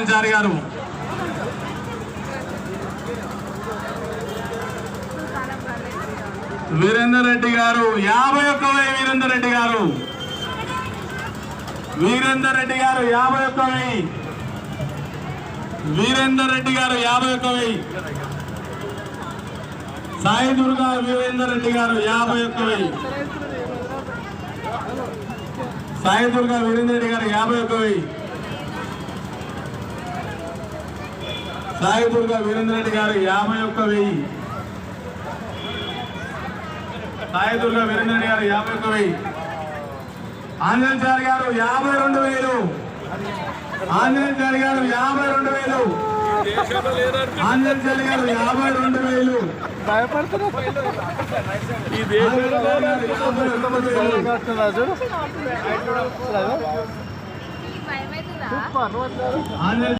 చారి గారు వీరేందర్ రెడ్డి గారు 51,000 వీరేందర్ రెడ్డి గారు 51,000 వీరేందర్ రెడ్డి గారు 51,000 సాయి దుర్గా వీరేందర్ రెడ్డి గారు 51,000 సాయి దుర్గా వీరేందర్ రెడ్డి గారు 51,000 సాయి దుర్గా వీరేందర్ రెడ్డి గారు 51,000 సాయి దుర్గా వీరేందర్ రెడ్డి గారు 51,000 ఆంజనేయ చారి గారు 52,000 ఆంజనేయ చారి గారు 52,000 ఆంజనేయ చారి గారు 52,000 ఈ దేశంలో